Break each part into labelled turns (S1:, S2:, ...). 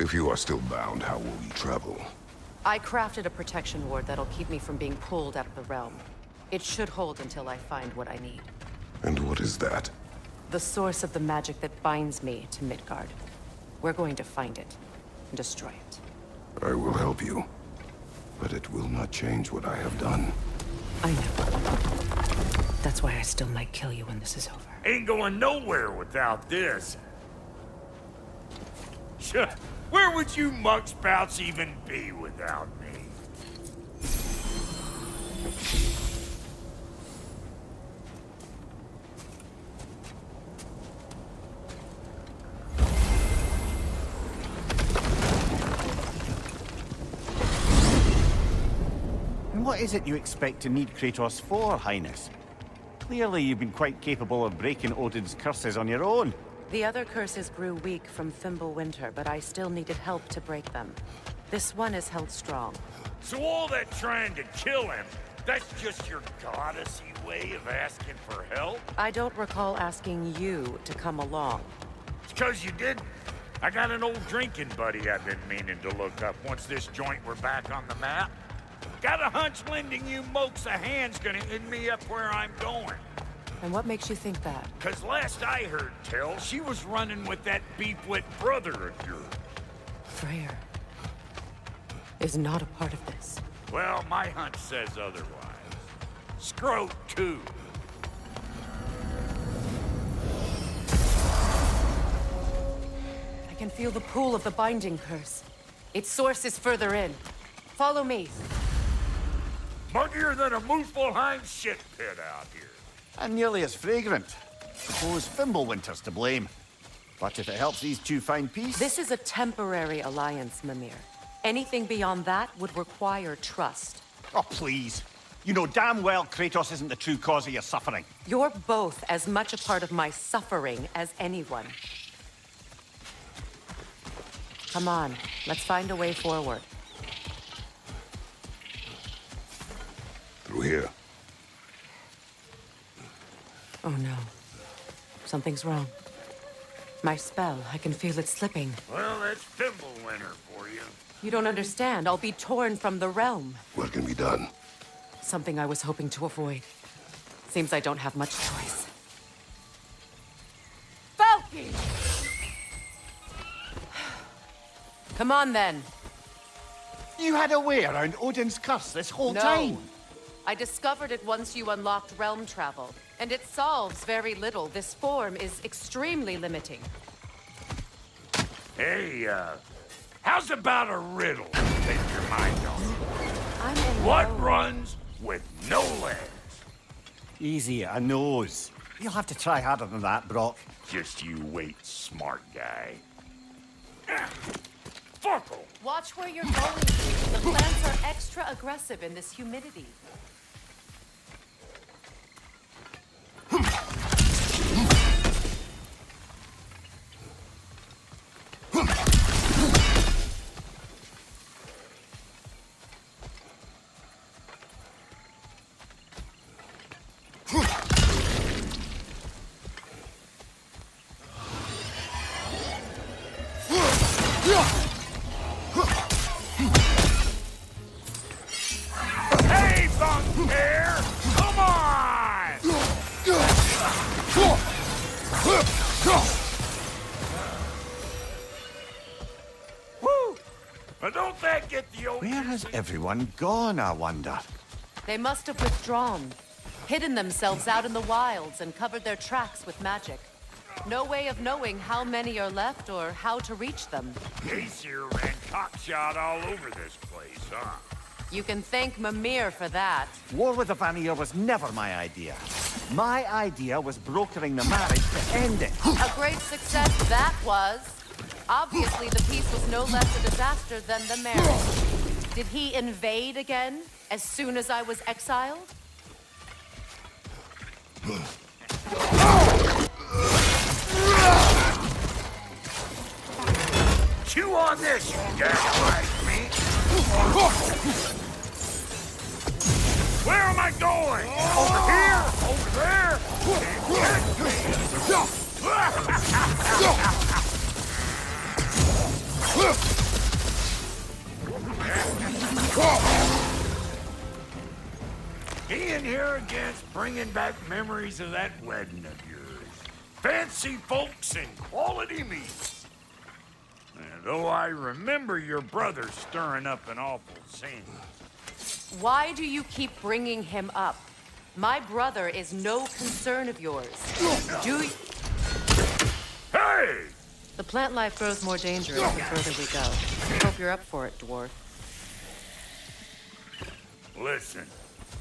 S1: If you are still bound, how will you travel?
S2: I crafted a protection ward that'll keep me from being pulled out of the realm. It should hold until I find what I need.
S1: And what is that?
S2: The source of the magic that binds me to Midgard. We're going to find it and destroy it.
S1: I will help you. But it will not change what I have done.
S2: I know. That's why I still might kill you when this is over.
S3: Ain't going nowhere without this. Sure. Where would you muckspouts even be without me?
S4: And what is it you expect to need Kratos for, Highness? Clearly you've been quite capable of breaking Odin's curses on your own.
S2: The other curses grew weak from Fimbulwinter, but I still needed help to break them. This one is held strong.
S3: So all that trying to kill him, that's just your goddessy way of asking for help?
S2: I don't recall asking you to come along.
S3: It's 'cause you didn't. I got an old drinking buddy I've been meaning to look up once this joint were back on the map. Got a hunch lending you mokes a hand's gonna end me up where I'm going.
S2: And what makes you think that?
S3: 'Cause last I heard tell, she was running with that beefwit brother of yours.
S2: Freyr is not a part of this.
S3: Well, my hunch says otherwise. Scrote, too.
S2: I can feel the pull of the binding curse. Its source is further in. Follow me.
S3: Muggier than a Muspelheim shit pit out here.
S4: And nearly as fragrant. Suppose Fimbulwinter's to blame. But if it helps these two find peace...
S2: This is a temporary alliance, Mimir. Anything beyond that would require trust.
S4: Oh, please. You know damn well Kratos isn't the true cause of your suffering.
S2: You're both as much a part of my suffering as anyone. Come on, let's find a way forward.
S1: Through here.
S2: Oh no. Something's wrong. My spell, I can feel it slipping.
S3: Well, that's Fimbulwinter for you.
S2: You don't understand. I'll be torn from the realm.
S1: What can be done?
S2: Something I was hoping to avoid. Seems I don't have much choice. Falky! Come on, then.
S4: You had a way around Odin's curse this whole time.
S2: I discovered it once you unlocked realm travel, and it solves very little. This form is extremely limiting.
S3: Hey, how's about a riddle to take your mind off?
S2: I'm in
S3: What
S2: no-
S3: runs with no legs?
S4: Easy, I knows. You'll have to try harder than that, Brock.
S3: Just you wait, smart guy. Fuckle!
S2: Watch where you're going. The plants are extra aggressive in this humidity.
S3: Hey, Bunker! Come on! Woo! Now don't that get the old...
S4: Where has everyone gone, I wonder?
S2: They must have withdrawn, hidden themselves out in the wilds, and covered their tracks with magic. No way of knowing how many are left or how to reach them.
S3: Aesir ran cockshot all over this place, huh?
S2: You can thank Mimir for that.
S4: War with the Vanir was never my idea. My idea was brokering the marriage to end it.
S2: A great success that was. Obviously, the peace was no less a disaster than the marriage. Did he invade again, as soon as I was exiled?
S3: Chew on this, you gaslight me! Where am I going? Over here? Over there? Can't get me. Being here again's bringing back memories of that wedding of yours. Fancy folks and quality meats. And though I remember your brother stirring up an awful scene.
S2: Why do you keep bringing him up? My brother is no concern of yours. Do you...
S3: Hey!
S2: The plant life grows more dangerous the further we go. Hope you're up for it, dwarf.
S3: Listen,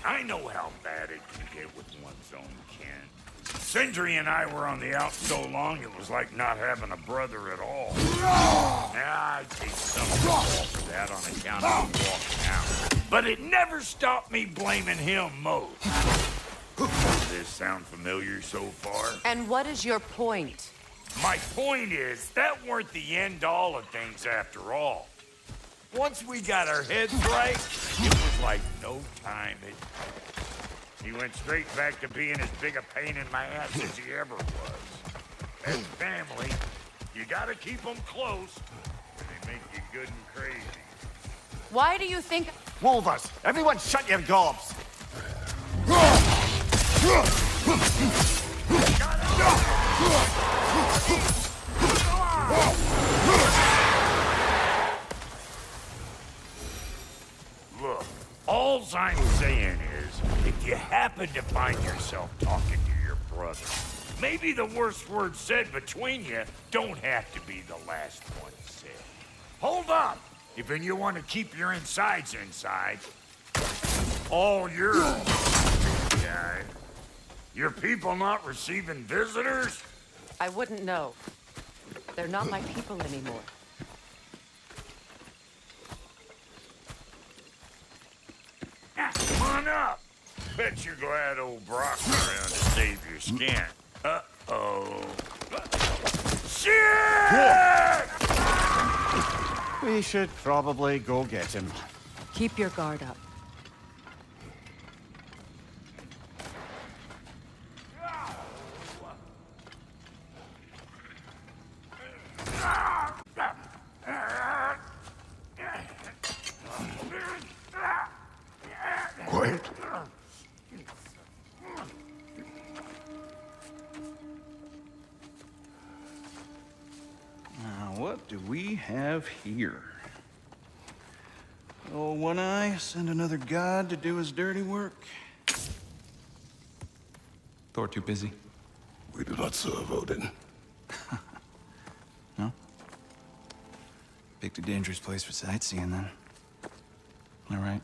S3: I know how bad it can get with one's own kin. Sindri and I were on the out so long, it was like not having a brother at all. Yeah, I take some fault for that on account of him walking out. But it never stopped me blaming him most. Does this sound familiar so far?
S2: And what is your point?
S3: My point is, that weren't the end-all of things after all. Once we got our heads right, it was like no time had... He went straight back to being as big a pain in my ass as he ever was. As family, you gotta keep them close, or they make you good and crazy.
S2: Why do you think...
S4: Wolvers, everyone shut your gobs!
S3: Look, all I'm saying is, if you happen to find yourself talking to your brother, maybe the worst word said between you don't have to be the last one said. Hold up! If you want to keep your insides inside, all yours. Yeah. Your people not receiving visitors?
S2: I wouldn't know. They're not my people anymore.
S3: Come on up. Bet you're glad old Brock's around to save your skin. Uh-oh. Shit!
S4: We should probably go get him.
S2: Keep your guard up.
S1: Quiet.
S5: Now, what do we have here? Oh, One Eye, send another god to do his dirty work. Thor too busy?
S1: We do not serve Odin.
S5: No? Picked a dangerous place for sightseeing, then. All right.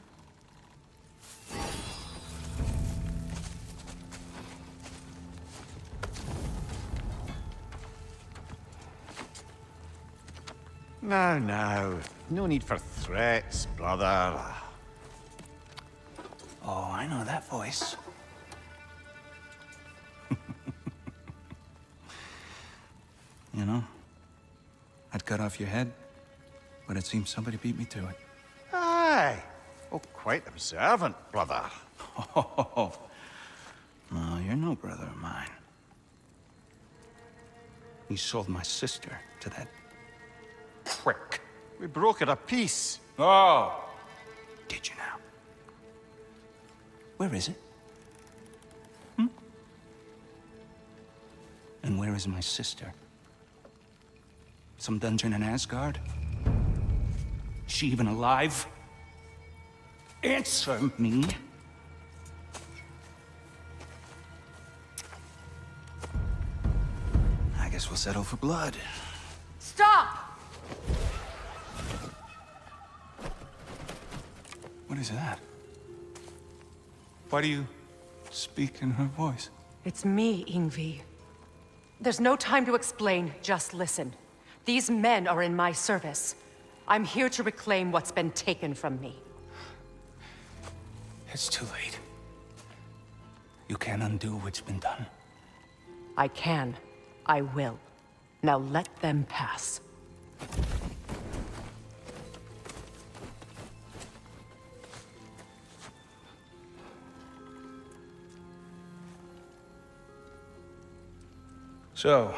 S4: Now. No need for threats, brother.
S5: Oh, I know that voice. You know, I'd cut off your head, but it seems somebody beat me to it.
S4: Aye. Oh, quite observant, brother.
S5: Oh, no, you're no brother of mine. You sold my sister to that prick.
S4: We broke it a piece.
S5: Oh! Did you now? Where is it? And where is my sister? Some dungeon in Asgard? Is she even alive? Answer me. I guess we'll settle for blood.
S2: Stop!
S5: What is that? Why do you speak in her voice?
S2: It's me, Ingvi. There's no time to explain, just listen. These men are in my service. I'm here to reclaim what's been taken from me.
S5: It's too late. You can't undo what's been done.
S2: I can. I will. Now let them pass.
S5: So,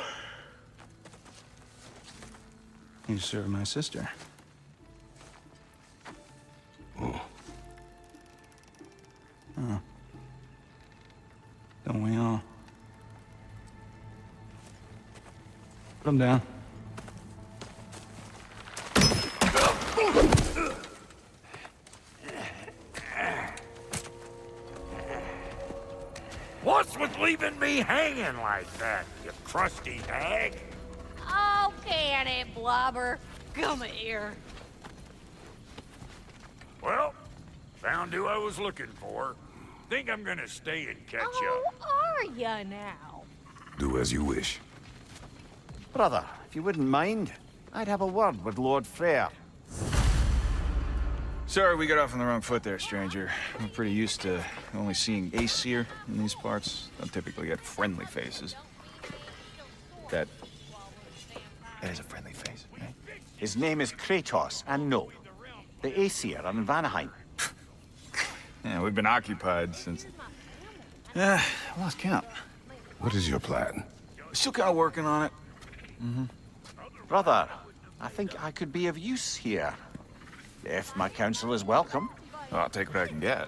S5: You served my sister. Oh. Don't we all? Put him down.
S3: What's with leaving me hanging like that, you crusty hag?
S6: Oh, can it, Blobber? Come here.
S3: Well, found who I was looking for. Think I'm gonna stay and catch
S6: Oh,
S3: up.
S6: are ya now?
S1: Do as you wish.
S4: Brother, if you wouldn't mind, I'd have a word with Lord Freyr.
S7: Sorry we got off on the wrong foot there, stranger. I'm pretty used to only seeing Aesir in these parts. Don't typically get friendly faces. That is a friendly face, right?
S4: His name is Kratos, and no, the Aesir are in Vanaheim.
S7: Yeah, we've been occupied since... I lost count.
S1: What is your plan?
S7: Still kind of working on it.
S4: Brother, I think I could be of use here. If my counsel is welcome.
S7: I'll take what I can get.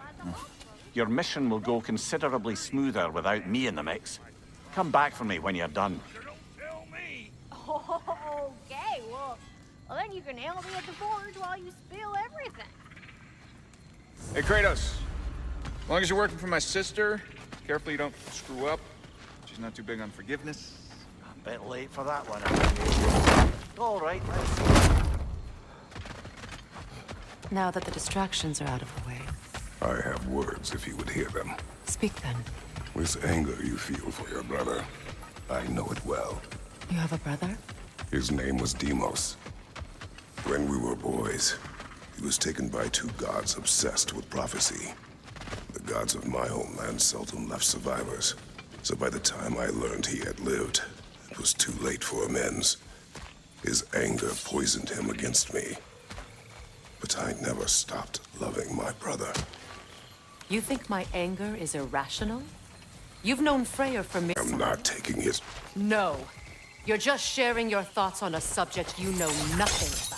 S4: Your mission will go considerably smoother without me in the mix. Come back for me when you're done.
S3: Tell me.
S6: Okay, well, then you can help me at the forge while you spill everything.
S7: Hey, Kratos. As long as you're working for my sister, careful you don't screw up. She's not too big on forgiveness.
S4: A bit late for that one. All right, let's see.
S2: Now that the distractions are out of the way,
S1: I have words if you would hear them.
S2: speak then.
S1: This anger you feel for your brother, I know it well.
S2: You have a brother?
S1: His name was Deimos. When we were boys, he was taken by two gods obsessed with prophecy. The gods of my homeland seldom left survivors, so by the time I learned he had lived, it was too late for amends. His anger poisoned him against me. But I never stopped loving my brother.
S2: You think my anger is irrational? You've known Freyr for me.
S1: I'm not taking his...
S2: No. You're just sharing your thoughts on a subject you know nothing about.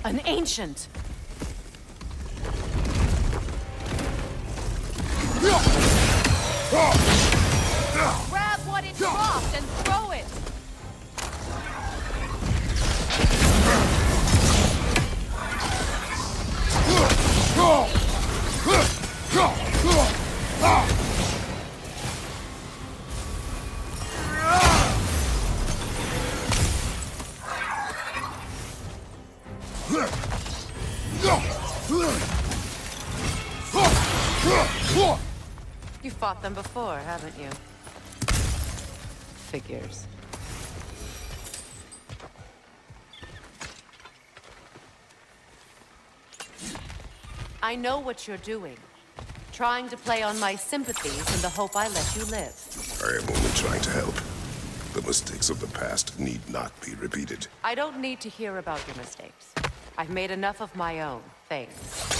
S2: An ancient! Grab what it dropped and throw it! You fought them before, haven't you? Figures. I know what you're doing. Trying to play on my sympathies in the hope I let you live.
S1: I am only trying to help. The mistakes of the past need not be repeated.
S2: I don't need to hear about your mistakes. I've made enough of my own, thanks.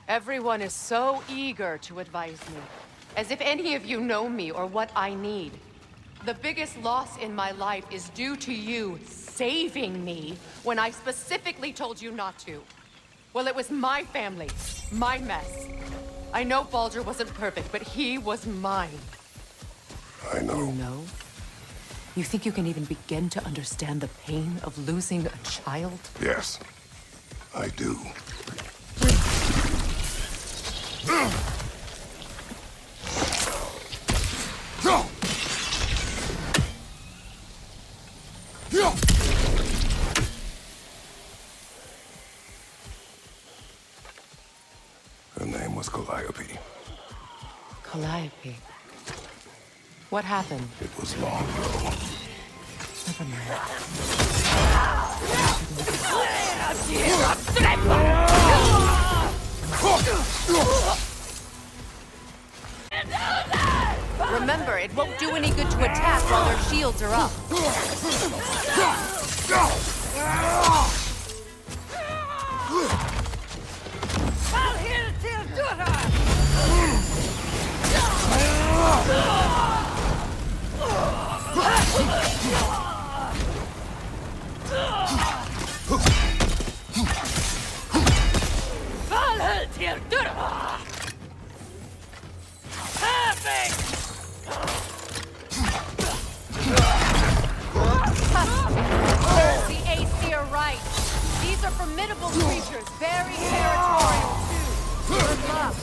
S2: Everyone is so eager to advise me, as if any of you know me or what I need. The biggest loss in my life is due to you saving me when I specifically told you not to. Well, it was my family, my mess. I know Baldur wasn't perfect, but he was mine.
S1: I know.
S2: You know? You think you can even begin to understand the pain of losing a child?
S1: Yes, I do. Her name was Calliope.
S2: Calliope. What happened?
S1: It was long ago.
S2: Never mind. Remember, it won't do any good to attack while their shields are up. There's the Aesir right. These are formidable creatures, very territorial too. Good luck.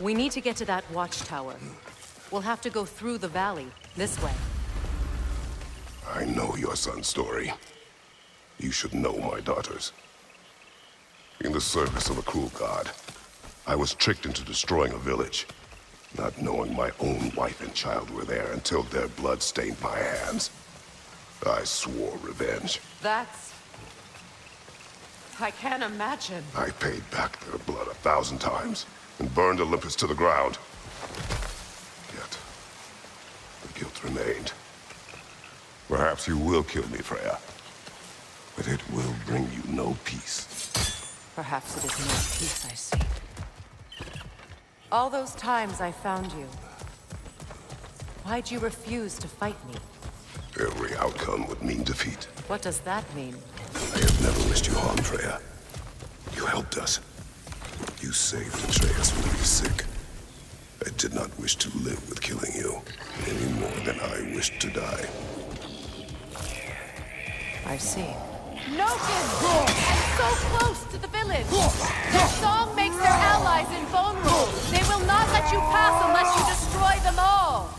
S2: We need to get to that watchtower. We'll have to go through the valley, this way.
S1: I know your son's story. You should know my daughter's. In the service of a cruel god, I was tricked into destroying a village, not knowing my own wife and child were there until their blood stained my hands. I swore revenge.
S2: I can't imagine.
S1: I paid back their blood 1,000 times and burned Olympus to the ground. Yet, the guilt remained. Perhaps you will kill me, Freya, but it will bring you no peace.
S2: Perhaps it is no peace I seek. All those times I found you, why'd you refuse to fight me?
S1: Every outcome would mean defeat.
S2: What does that mean?
S1: I have never wished you harm, Freya. You helped us. You saved Atreus when he was sick. I did not wish to live with killing you, any more than I wished to die.
S2: I see. Noken! I'm so close to the village! Their song makes their allies invulnerable! They will not let you pass unless you destroy them all!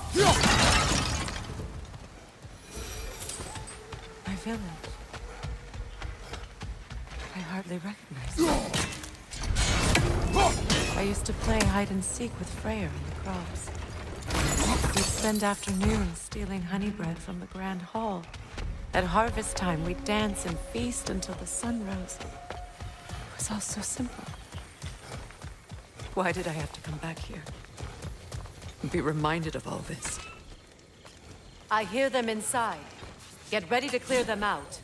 S2: My village. I hardly recognize it. I used to play hide and seek with Freyr in the crops. We'd spend afternoons stealing honey bread from the Grand Hall. At harvest time, we'd dance and feast until the sun rose. It was all so simple. Why did I have to come back here? And be reminded of all this? I hear them inside. Get ready to clear them out.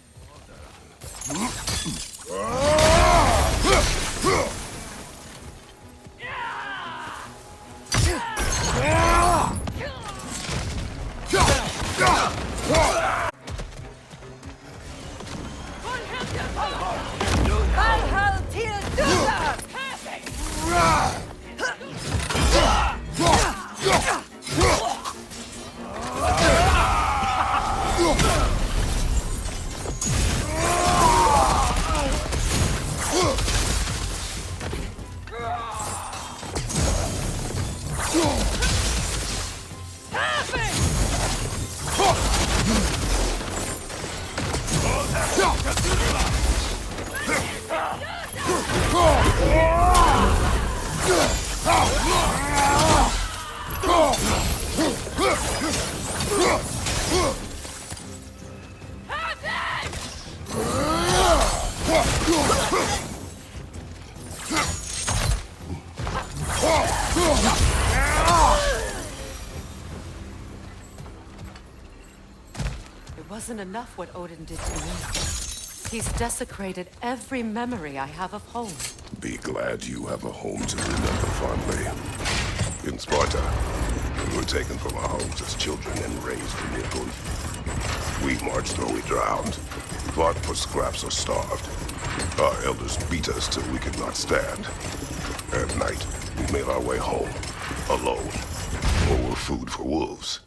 S2: It wasn't enough what Odin did to me. He's desecrated every memory I have of home.
S1: Be glad you have a home to remember fondly. In Sparta, we were taken from our homes as children and raised in Italy. We marched or we drowned, fought for scraps or starved. Our elders beat us till we could not stand. At night, we made our way home, alone, or were food for wolves.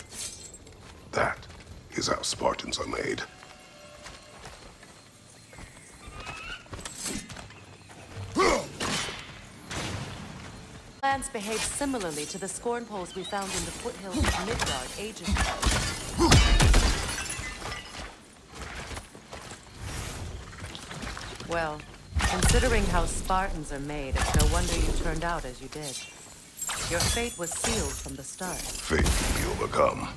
S1: That is how Spartans are made.
S2: Plans behaved similarly to the scorn poles we found in the foothills of Midgard ages ago. Well, considering how Spartans are made, it's no wonder you turned out as you did. Your fate was sealed from the start.
S1: Fate can be overcome.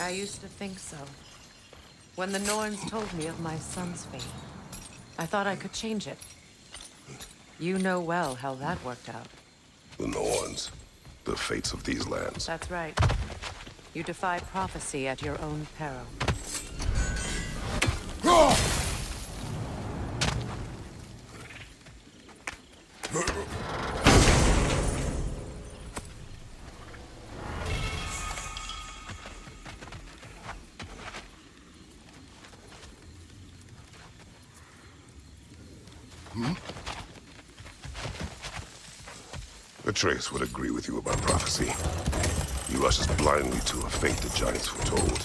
S2: I used to think so. When the Norns told me of my son's fate, I thought I could change it. You know well how that worked out.
S1: The Norns, the fates of these lands.
S2: That's right. You defy prophecy at your own peril.
S1: Atreus would agree with you about prophecy. He rushes blindly to a fate the giants foretold.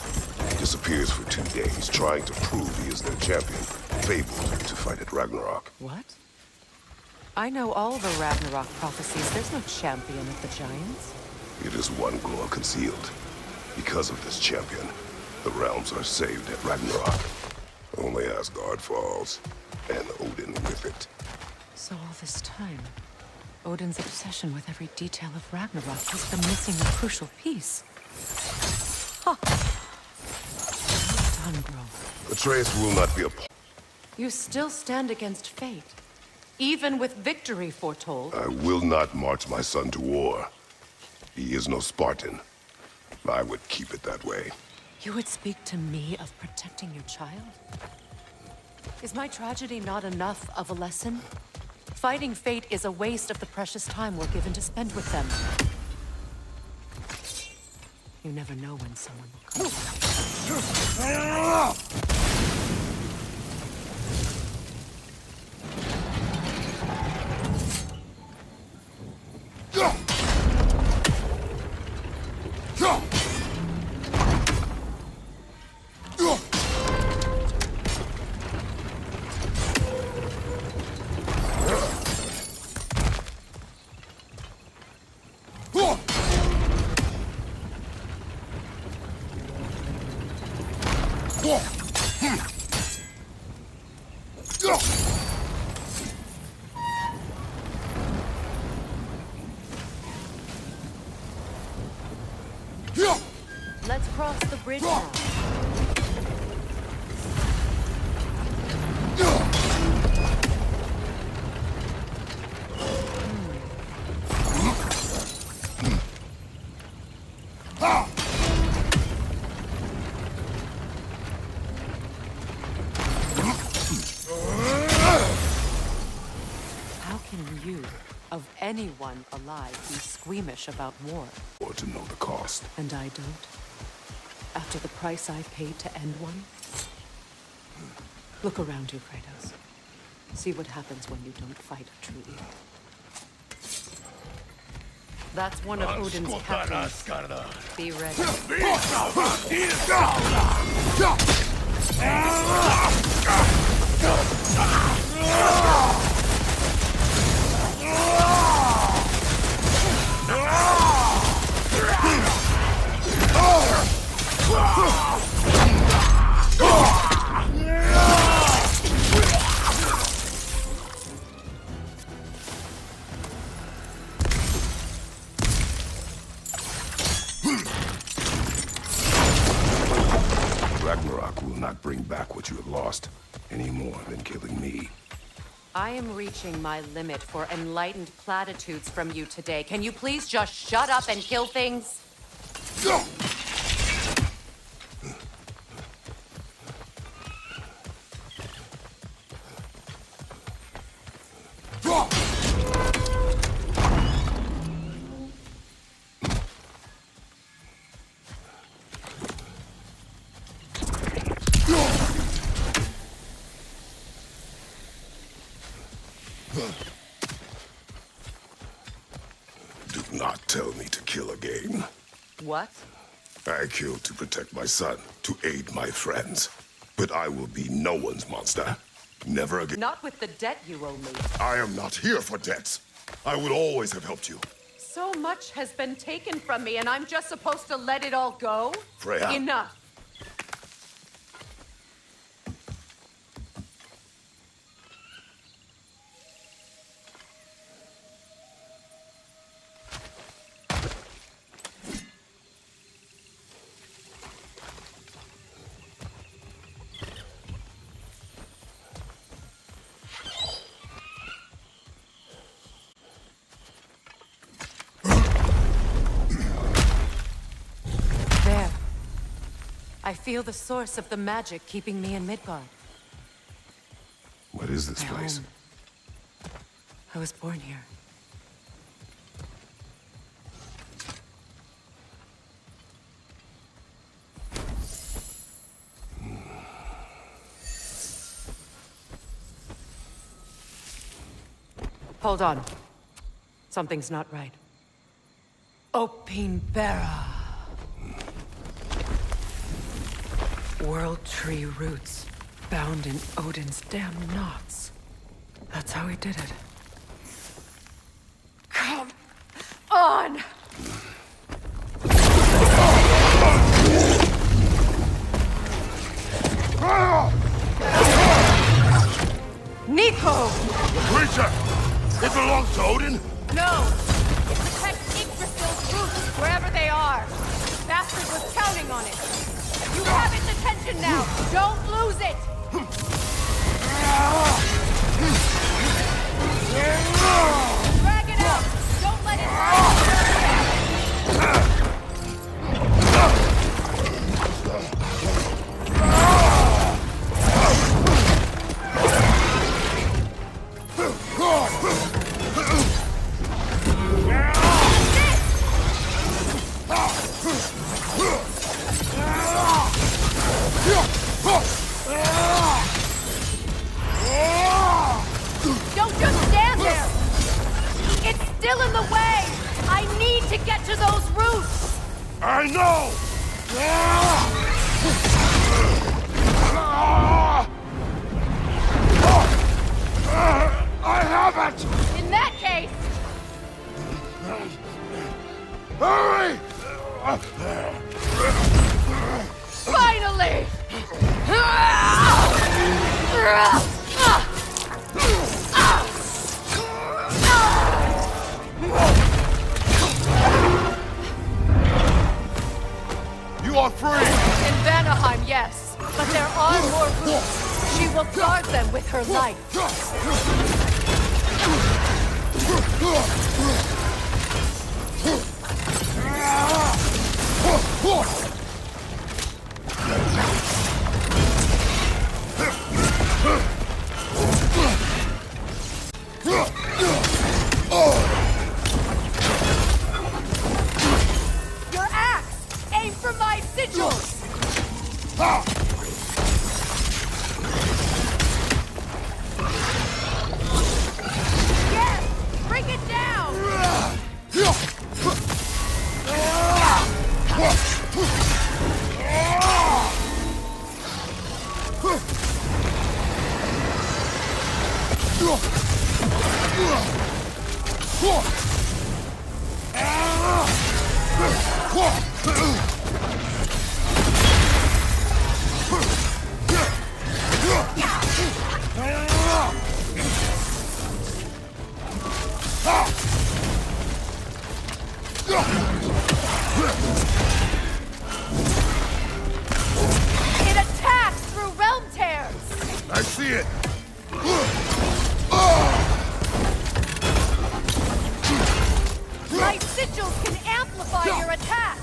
S1: Disappears for 2 days, trying to prove he is their champion, fabled to fight at Ragnarok.
S2: What? I know all the Ragnarok prophecies. There's no champion of the giants.
S1: It is one glow concealed. Because of this champion, the realms are saved at Ragnarok. Only Asgard falls, and Odin with it.
S2: So all this time, Odin's obsession with every detail of Ragnarok has been missing a crucial piece. Ha! Well done, Grove.
S1: Atreus will not be a...
S2: You still stand against fate, even with victory foretold.
S1: I will not march my son to war. He is no Spartan. I would keep it that way.
S2: You would speak to me of protecting your child? Is my tragedy not enough of a lesson? Fighting fate is a waste of the precious time we're given to spend with them. You never know when someone will come. Let's cross the bridge now. How can you, of anyone alive, be squeamish about war?
S1: Or to know the cost.
S2: And I don't? After the price I paid to end one? Look around you, Kratos. See what happens when you don't fight a true evil. That's one of Odin's captains. Be ready.
S1: Ragnarok will not bring back what you have lost, any more than killing me.
S2: I am reaching my limit for enlightened platitudes from you today. Can you please just shut up and kill things?
S1: tell me to kill again.
S2: What?
S1: I killed to protect my son, to aid my friends. But I will be no one's monster. Never again.
S2: Not with the debt you owe me.
S1: I am not here for debts. I would always have helped you.
S2: So much has been taken from me, and I'm just supposed to let it all go?
S1: Freya.
S2: Enough. I feel the source of the magic keeping me in Midgard.
S1: What is this
S2: My
S1: place?
S2: home. I was born here. Hold on. Something's not right. Opinbera. World tree roots, bound in Odin's damn knots. That's how he did it. Come on! Nico!
S1: The creature! It belongs to Odin?
S2: No! It protects Yggdrasil's roots, wherever they are. Bastard was counting on it. You have its attention now! Don't lose it! Drag it out! Don't let it Don't just stand there! It's still in the way! I need to get to those roots!
S1: I know! I have it!
S2: In that case,
S1: Hurry!
S2: finally!
S1: You are free!
S2: In Vanaheim, yes. But there are more roots. She will guard them with her life. Your axe! Aim for my sigils! Yes! Bring it down! It attacks through realm tears!
S1: I see it!
S2: My sigils can amplify your attacks!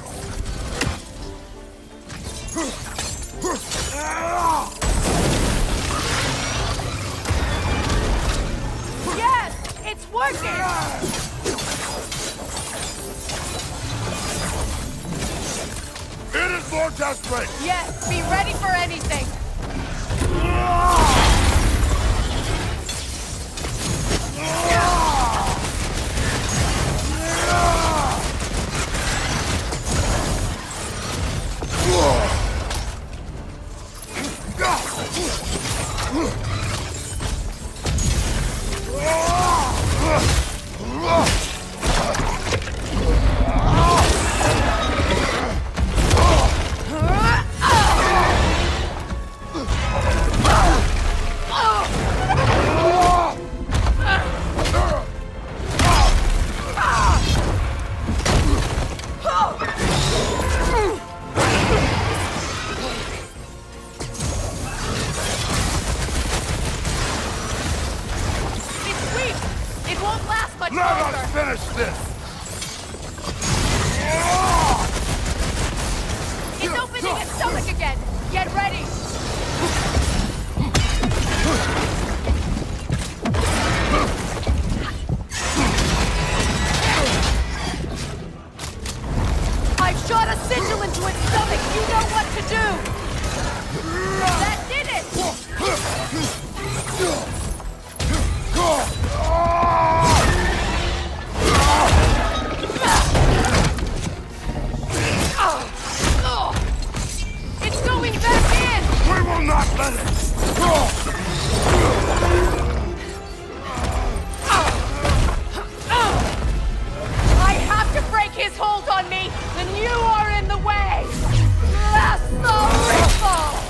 S2: Yes! It's working!
S1: It is more desperate!
S2: Yes, be ready for anything!
S1: Finish this!
S2: It's opening its stomach again! Get ready! I've shot a sigil into its stomach! You know what to do! That did it! It's going back in!
S1: We will not let it!
S2: I have to break his hold on me, and you are in the way! That's the ripple!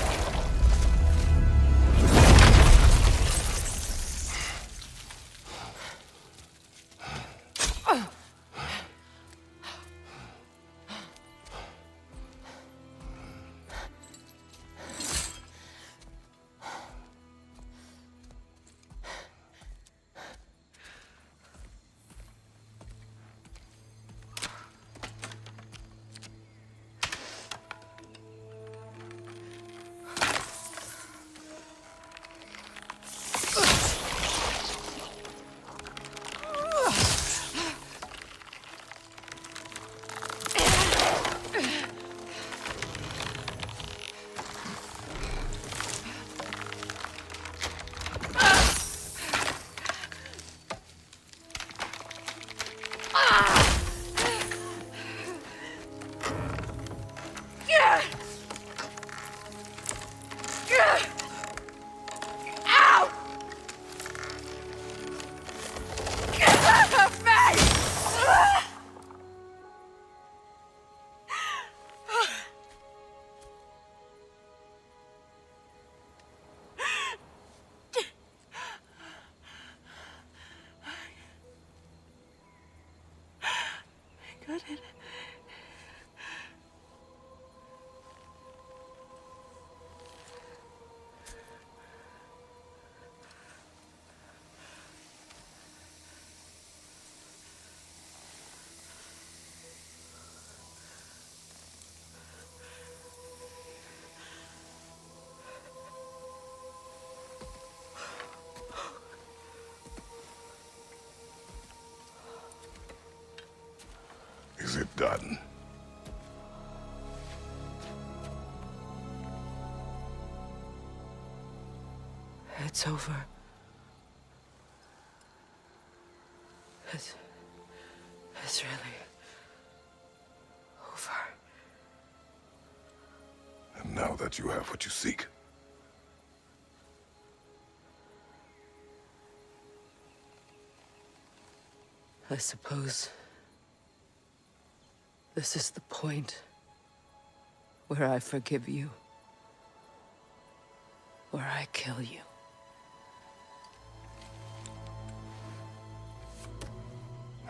S2: Got it.
S1: Is it done?
S2: It's over. It's really over.
S1: And now that you have what you seek,
S2: I suppose this is the point where I forgive you, where I kill you.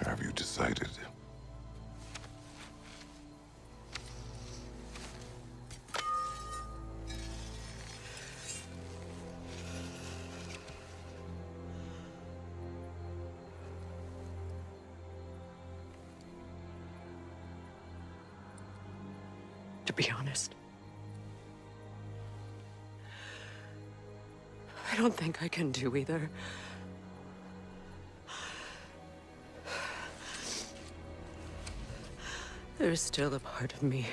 S1: have you decided?
S2: To be honest, I don't think I can do either. There's still a part of me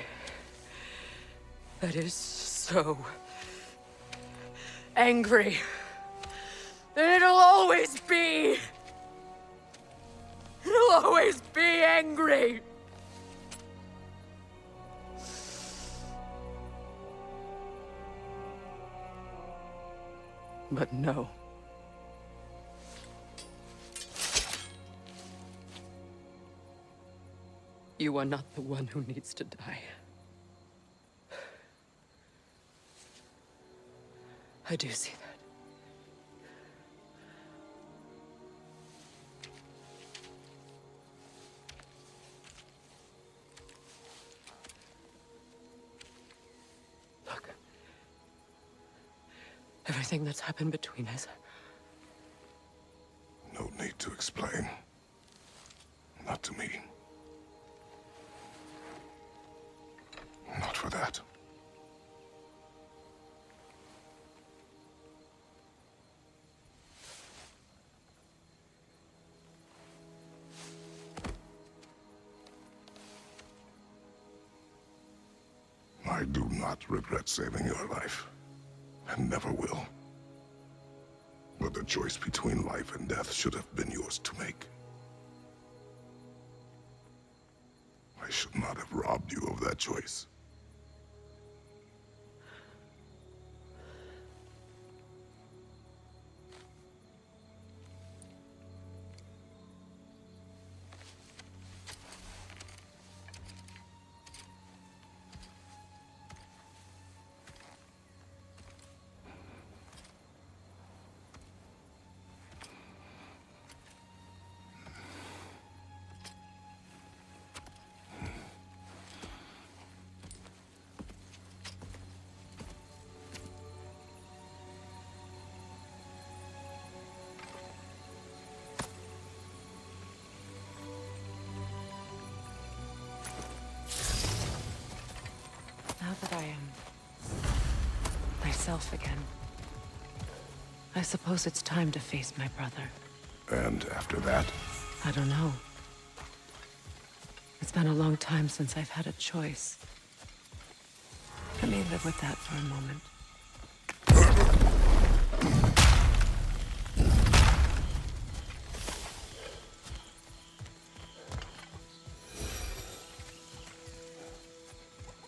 S2: that is so angry. And it'll always be. It'll always be angry. But no. You are not the one who needs to die. I do see that. Look. Everything that's happened between us.
S1: No need to explain. to me. Not for that. I do not regret saving your life, and never will. But the choice between life and death should have been yours to make. I should not have robbed you of that choice.
S2: Now that I am myself again, I suppose it's time to face my brother.
S1: And after that?
S2: I don't know. It's been a long time since I've had a choice. Let me live with that for a moment.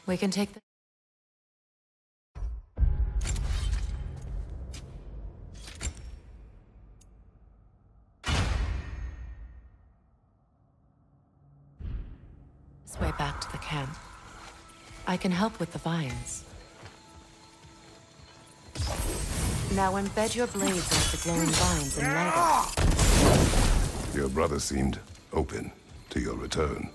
S2: We can take the... this way back to the camp. I can help with the vines. Now embed your blades into the glowing vines and light it.
S1: Your brother seemed open to your return.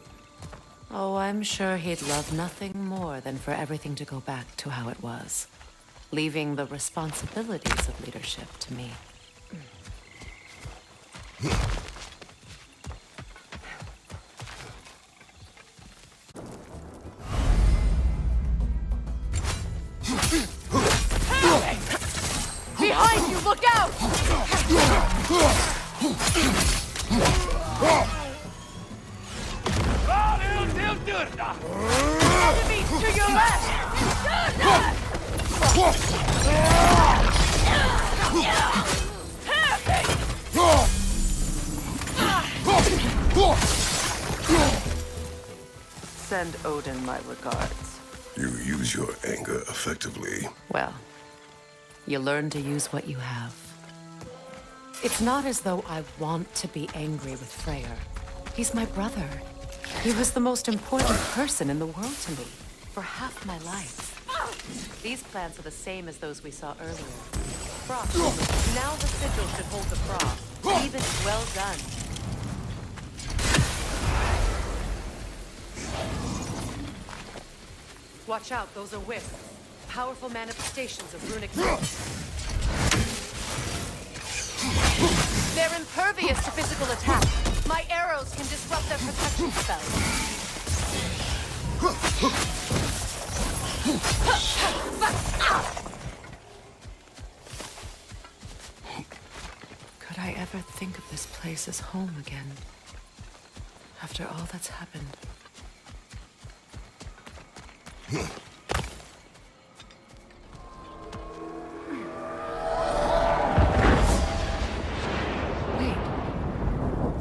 S2: Oh, I'm sure he'd love nothing more than for everything to go back to how it was, leaving the responsibilities of leadership to me. Behind you, look out! Enemies to your left! Send Odin my regards.
S1: You use your anger effectively.
S2: Well, you learn to use what you have. It's not as though I want to be angry with Freyr. He's my brother. He was the most important person in the world to me, for half my life. These plants are the same as those we saw earlier. Frost. Now the sigil should hold the frost. Even well done. Watch out, those are wisps. Powerful manifestations of runic force. They're impervious to physical attack. My arrows can disrupt their protection spells. Could I ever think of this place as home again? After all that's happened.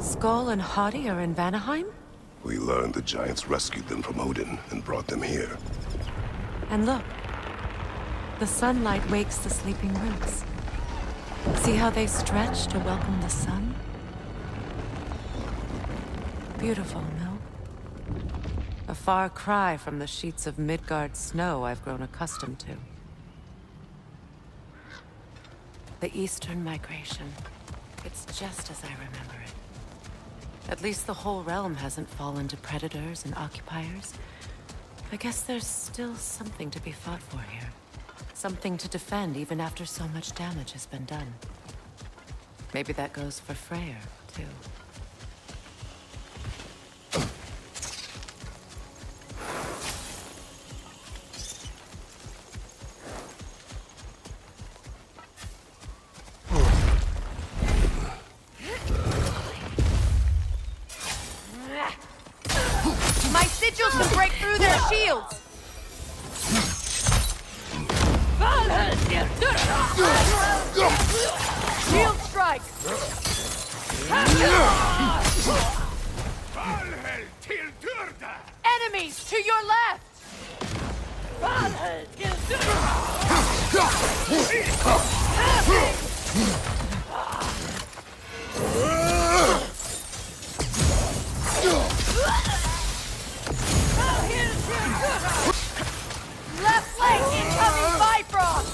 S2: Skull and Hadi are in Vanaheim?
S1: We learned the giants rescued them from Odin and brought them here.
S2: And look. The sunlight wakes the sleeping roots. See how they stretch to welcome the sun? Beautiful, no? A far cry from the sheets of Midgard snow I've grown accustomed to. The Eastern Migration. It's just as I remember it. At least the whole realm hasn't fallen to predators and occupiers. I guess there's still something to be fought for here. Something to defend even after so much damage has been done. Maybe that goes for Freyr, too. your left! Left flank incoming Bifrost!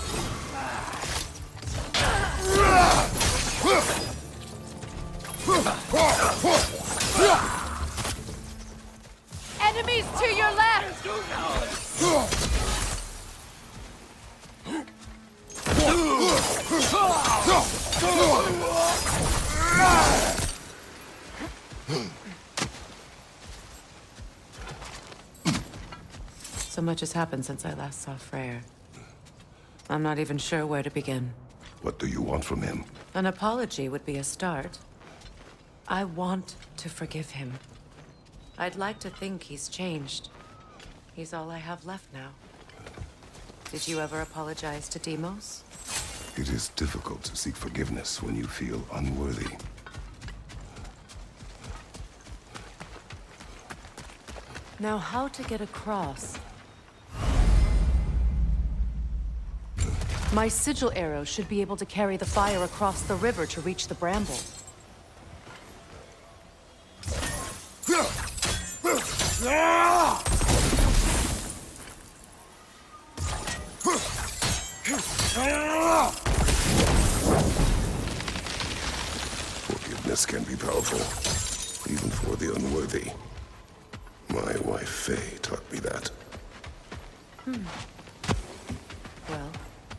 S2: Enemies to your left! So much has happened since I last saw Freyr. I'm not even sure where to begin.
S1: What do you want from him?
S2: An apology would be a start. I want to forgive him. I'd like to think he's changed. He's all I have left now. Did you ever apologize to Deimos?
S1: It is difficult to seek forgiveness when you feel unworthy.
S2: Now, how to get across? My sigil arrow should be able to carry the fire across the river to reach the bramble.
S1: Forgiveness can be powerful, even for the unworthy. My wife Faye taught me that.
S2: Well,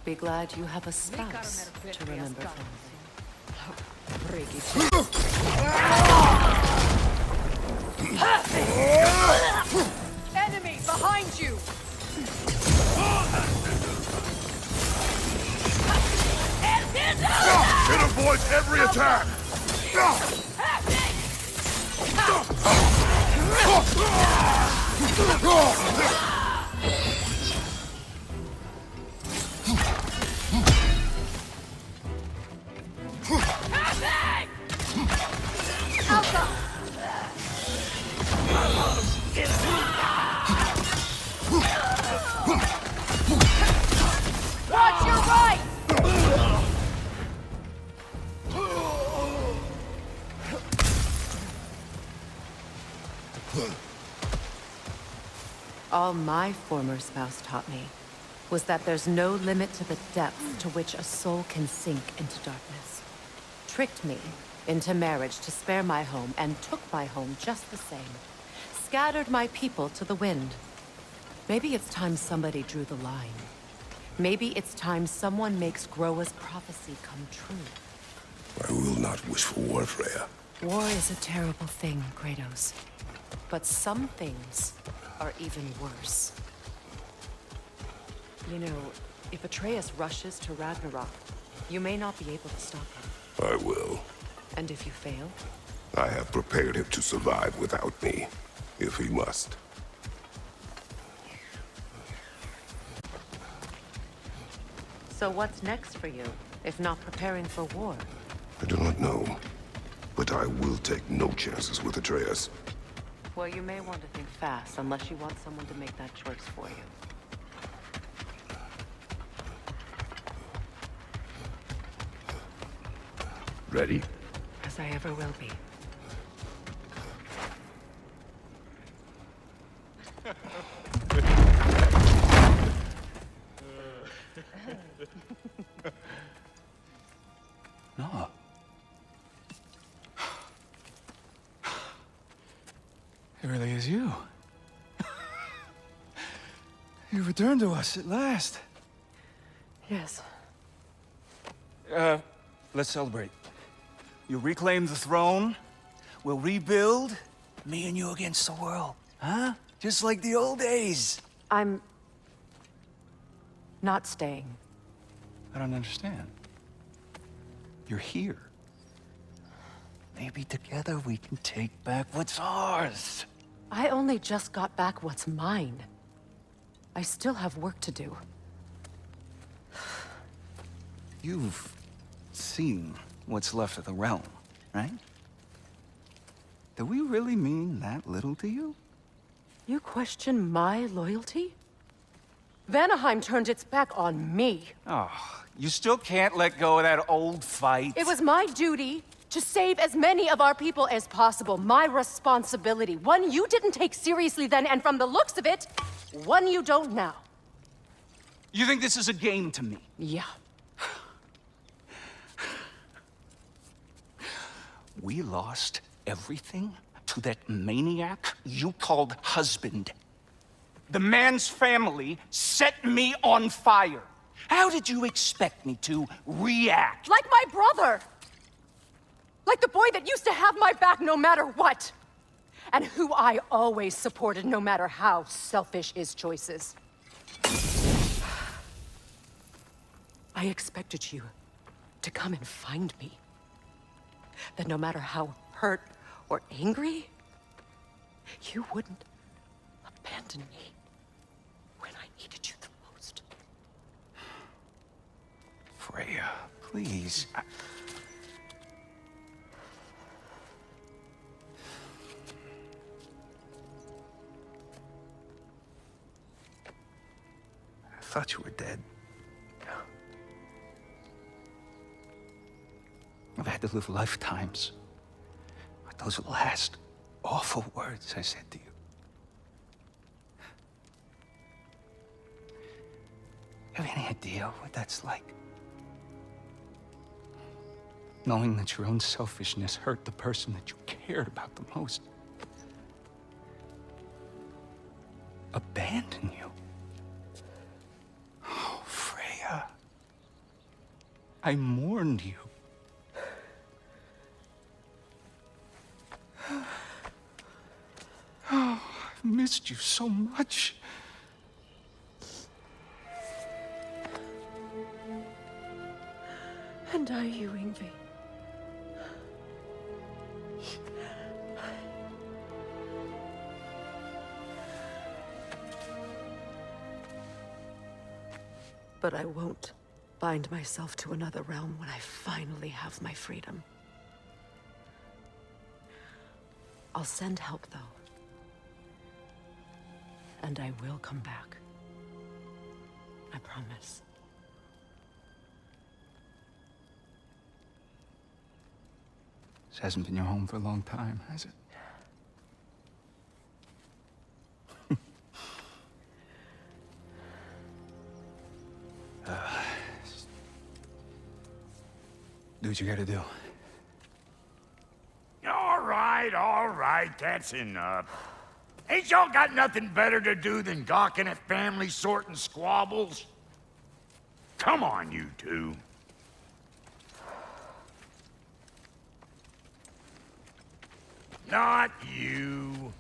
S2: be glad you have a spouse to remember from. Enemy behind you!
S1: It avoids every attack!
S2: Alta! Watch your right! All my former spouse taught me was that there's no limit to the depth to which a soul can sink into darkness. Tricked me into marriage to spare my home and took my home just the same. Scattered my people to the wind. Maybe it's time somebody drew the line. Maybe it's time someone makes Groa's prophecy come true.
S1: I will not wish for war, Freya.
S2: War is a terrible thing, Kratos. But some things are even worse. You know, if Atreus rushes to Ragnarok, you may not be able to stop him.
S1: I will.
S2: And if you fail?
S1: I have prepared him to survive without me, if he must.
S2: So what's next for you, if not preparing for war?
S1: I do not know, but I will take no chances with Atreus.
S2: Well, you may want to think fast, unless you want someone to make that choice for you.
S1: Ready?
S2: As I ever will be.
S5: No. It really is you. You returned to us at last.
S2: Yes.
S4: Let's celebrate. You reclaim the throne, we'll rebuild, me and you against the world. Huh? Just like the old days.
S2: I'm... not staying.
S5: I don't understand. You're here.
S4: Maybe together we can take back what's ours.
S2: I only just got back what's mine. I still have work to do.
S5: You've seen what's left of the realm, right? Do we really mean that little to you?
S2: You question my loyalty? Vanaheim turned its back on me.
S4: Oh, you still can't let go of that old fight?
S2: It was my duty to save as many of our people as possible. My responsibility. One you didn't take seriously then, and from the looks of it, one you don't now.
S4: You think this is a game to me?
S2: Yeah.
S4: We lost everything to that maniac you called husband. The man's family set me on fire. How did you expect me to react?
S2: Like my brother! Like the boy that used to have my back no matter what! And who I always supported no matter how selfish his choices. I expected you to come and find me. That no matter how hurt or angry, you wouldn't abandon me when I needed you the most.
S4: Freya, please. I thought you were dead. I've had to live lifetimes with those last awful words I said to you. You have any idea what that's like? Knowing that your own selfishness hurt the person that you cared about the most. Abandon you. Oh, Freya. I mourned you. Oh, I've missed you so much.
S2: And are you, Yngvi? But I won't bind myself to another realm when I finally have my freedom. I'll send help, though. And I will come back. I promise.
S4: This hasn't been your home for a long time, has it? Do what you gotta do.
S3: All right, that's enough. Ain't y'all got nothing better to do than gawking at family sorting squabbles? Come on, you two. Not you.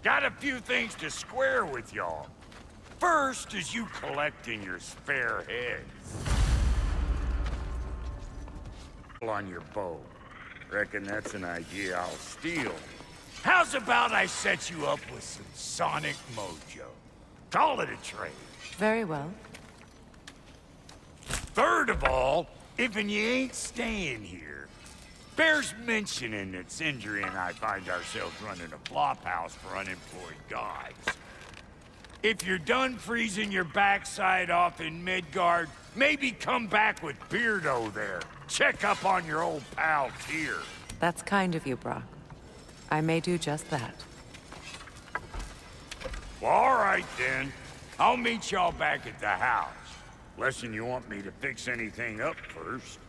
S3: Got a few things to square with y'all. First is you collecting your spare heads. On your bow. Reckon that's an idea I'll steal. How's about I set you up with some sonic mojo? Call it a trade.
S2: Very well.
S3: Third of all, if you ain't staying here, bears mentioning that Sindri and I find ourselves running a flop house for unemployed guys. If you're done freezing your backside off in Midgard, maybe come back with Beardo there. Check up on your old pal Tyr.
S2: That's kind of you, Brock. I may do just that.
S3: Well, all right then. I'll meet y'all back at the house. Less'n you want me to fix anything up first.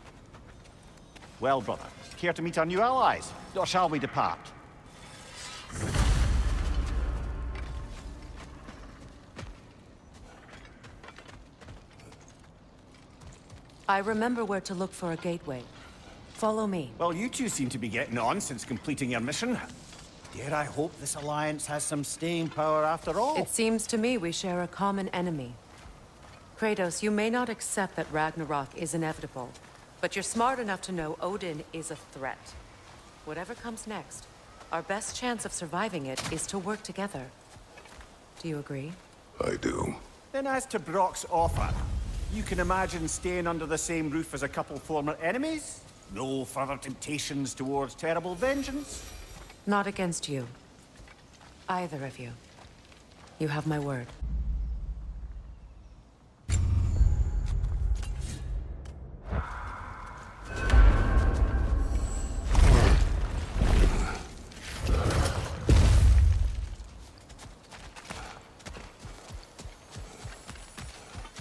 S8: Well, brother, care to meet our new allies? Or shall we depart?
S2: I remember where to look for a gateway. Follow me.
S8: Well, you two seem to be getting on since completing your mission. Dare I hope this alliance has some staying power after all?
S2: It seems to me we share a common enemy. Kratos, you may not accept that Ragnarok is inevitable, but you're smart enough to know Odin is a threat. Whatever comes next, our best chance of surviving it is to work together. Do you agree?
S1: I do.
S8: Then as to Brock's offer, you can imagine staying under the same roof as a couple former enemies? No further temptations towards terrible vengeance?
S2: Not against you. Either of you. You have my word.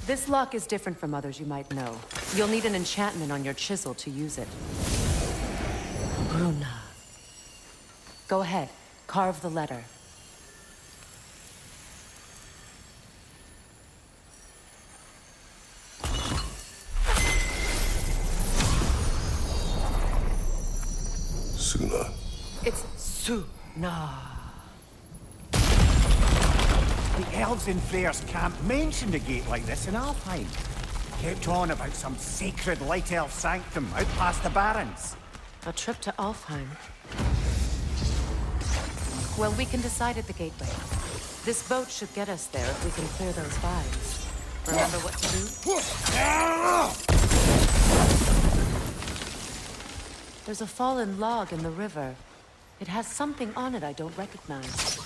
S2: This lock is different from others you might know. You'll need an enchantment on your chisel to use it. Bruna. Go ahead. Carve the letter.
S1: Suna.
S2: It's Suna.
S8: The elves in Freyr's camp mentioned a gate like this in Alfheim. Kept on about some sacred light elf sanctum out past the barrens.
S2: A trip to Alfheim. Well, we can decide at the gateway. This boat should get us there if we can clear those vines. Remember what to do? There's a fallen log in the river. It has something on it I don't recognize.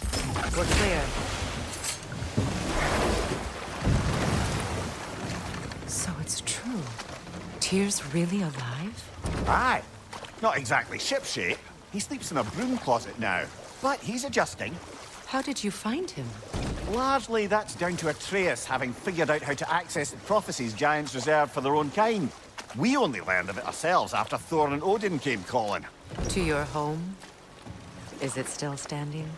S2: We're clear. So it's true. Tyr's really alive?
S8: Aye. Not exactly shipshape. He sleeps in a broom closet now. But he's adjusting.
S2: How did you find him?
S8: Largely, that's down to Atreus having figured out how to access the prophecies giants reserved for their own kind. We only learned of it ourselves after Thor and Odin came calling.
S2: To your home? Is it still standing?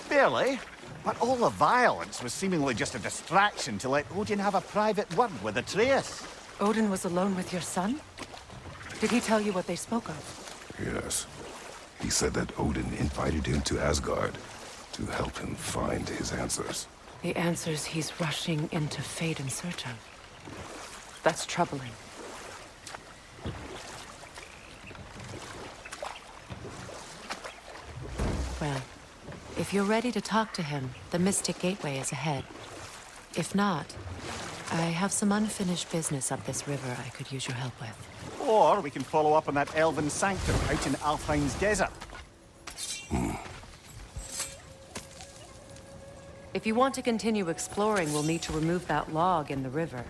S8: Barely. But all the violence was seemingly just a distraction to let Odin have a private word with Atreus.
S2: Odin was alone with your son? Did he tell you what they spoke of?
S1: Yes. He said that Odin invited him to Asgard to help him find his answers.
S2: The answers he's rushing into fate in search of. That's troubling. Well, if you're ready to talk to him, the Mystic Gateway is ahead. If not, I have some unfinished business up this river I could use your help with.
S8: Or we can follow up on that elven sanctum out in Alfheim's desert.
S2: If you want to continue exploring, we'll need to remove that log in the river.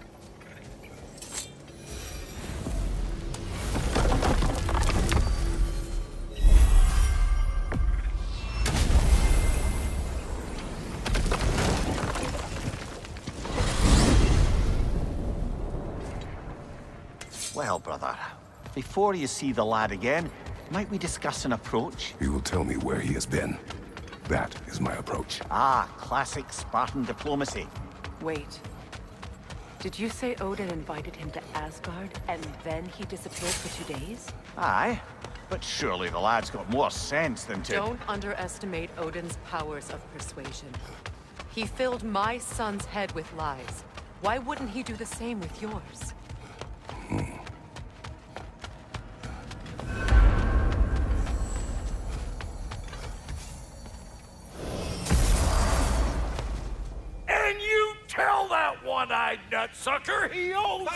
S8: Well, brother, before you see the lad again, might we discuss an approach?
S1: He will tell me where he has been. That is my approach.
S8: Ah, classic Spartan diplomacy.
S2: Wait. Did you say Odin invited him to Asgard, and then he disappeared for 2 days?
S8: Aye, but surely the lad's got more sense than to...
S2: Don't underestimate Odin's powers of persuasion. He filled my son's head with lies. Why wouldn't he do the same with yours?
S3: And you tell that one-eyed nutsucker he owes...